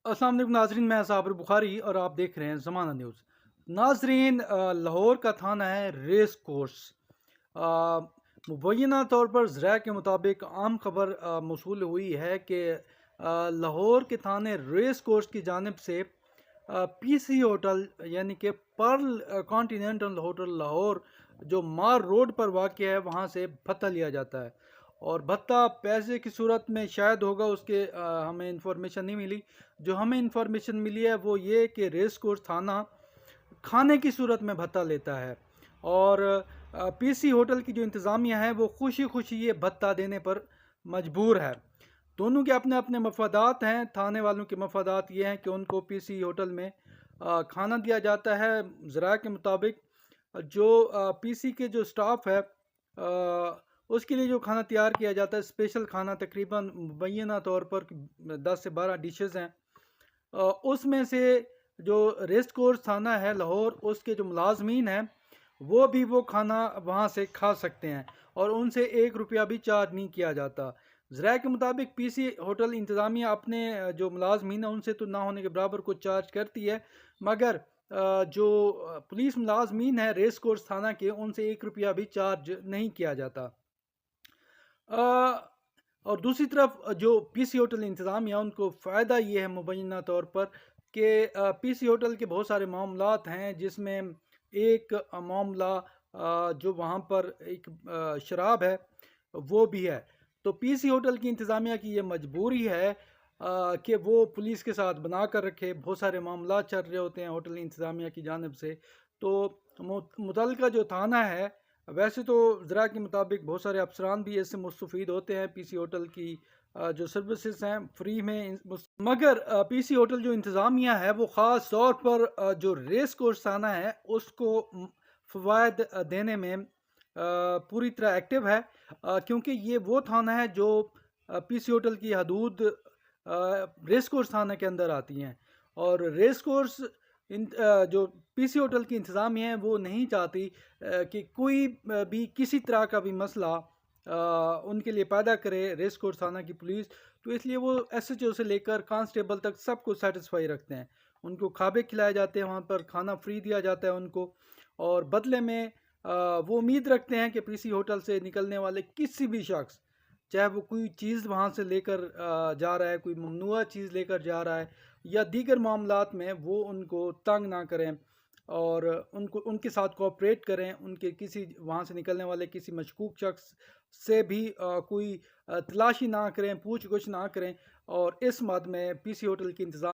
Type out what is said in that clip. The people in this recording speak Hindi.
अस्सलाम वालेकुम नाजरीन, मैं साबिर बुखारी और आप देख रहे हैं ज़माना न्यूज़। नाजरीन, लाहौर का थाना है रेस कोर्स। मुबैना तौर पर ज़रा के मुताबिक आम खबर मौसूल हुई है कि लाहौर के थाने रेस कोर्स की जानिब से पीसी होटल यानी कि पर्ल कॉन्टिनेंटल होटल लाहौर जो मार रोड पर वाक़ है वहाँ से भत्ता लिया जाता है। और भत्ता पैसे की सूरत में शायद होगा, उसके हमें इंफॉर्मेशन नहीं मिली। जो हमें इंफॉर्मेशन मिली है वो ये कि रेस कोर्स थाना खाने की सूरत में भत्ता लेता है। और पीसी होटल की जो इंतज़ामिया है वो खुशी खुशी ये भत्ता देने पर मजबूर है। दोनों के अपने अपने मफादात हैं। थाने वालों के मफादात ये हैं कि उनको पीसी होटल में खाना दिया जाता है। ज़रा के मुताबिक जो पीसी के जो स्टाफ है उसके लिए जो खाना तैयार किया जाता है, स्पेशल खाना, तकरीबन मुबैना तौर पर 10 से 12 डिशेज़ हैं। उसमें से जो रेस्ट कोर्स थाना है लाहौर, उसके जो मुलाजमीन हैं वो भी वो खाना वहाँ से खा सकते हैं और उनसे 1 रुपया भी चार्ज नहीं किया जाता। ज़रा के मुताबिक पीसी होटल इंतज़ामिया अपने जो मुलाजमीन हैं उनसे तो ना होने के बराबर कुछ चार्ज करती है, मगर जो पुलिस मुलाजमीन है रेस कोर्स थाना के, उनसे 1 रुपया भी चार्ज नहीं किया जाता। अ, और दूसरी तरफ जो पीसी होटल इंतज़ामिया, उनको फ़ायदा ये है मुबैना तौर पर कि पीसी होटल के बहुत सारे मामलात हैं, जिसमें एक मामला जो वहाँ पर एक शराब है वो भी है। तो पीसी होटल की इंतज़ामिया की ये मजबूरी है कि वो पुलिस के साथ बना कर रखे। बहुत सारे मामलात चल रहे होते हैं होटल इंतज़ामिया की जानिब से। तो मुतल्लिका जो थाना है, वैसे तो ज़रा के मुताबिक बहुत सारे अफसरान भी इससे मुस्तफ़ीद होते हैं पीसी होटल की जो सर्विसेज हैं फ्री में मगर पीसी होटल जो इंतज़ामिया है वो ख़ास तौर पर जो रेस कोर्स थाना है उसको फ़वाद देने में पूरी तरह एक्टिव है, क्योंकि ये वो थाना है जो पीसी होटल की हदूद रेस कोर्स थाना के अंदर आती हैं। और रेस कोर्स जो पीसी होटल की इंतज़ामिया है वो नहीं चाहती कि कोई भी किसी तरह का भी मसला उनके लिए पैदा करे रेस कोर्स थाना की पुलिस। तो इसलिए वो एसएचओ से लेकर कांस्टेबल तक सबको सेटिस्फाई रखते हैं। उनको खाबे खिलाए जाते हैं, वहाँ पर खाना फ्री दिया जाता है उनको। और बदले में वो उम्मीद रखते हैं कि पीसी होटल से निकलने वाले किसी भी शख्स, चाहे वो कोई चीज़ वहाँ से लेकर जा रहा है, कोई ममनुआ चीज़ लेकर जा रहा है या दीगर मामलात में, वो उनको तंग ना करें और उनको उनके साथ कोऑपरेट करें। उनके किसी वहाँ से निकलने वाले किसी मशकूक शख्स से भी कोई तलाशी ना करें, पूछ गुछ ना करें। और इस मद में पीसी होटल की इंतज़ाम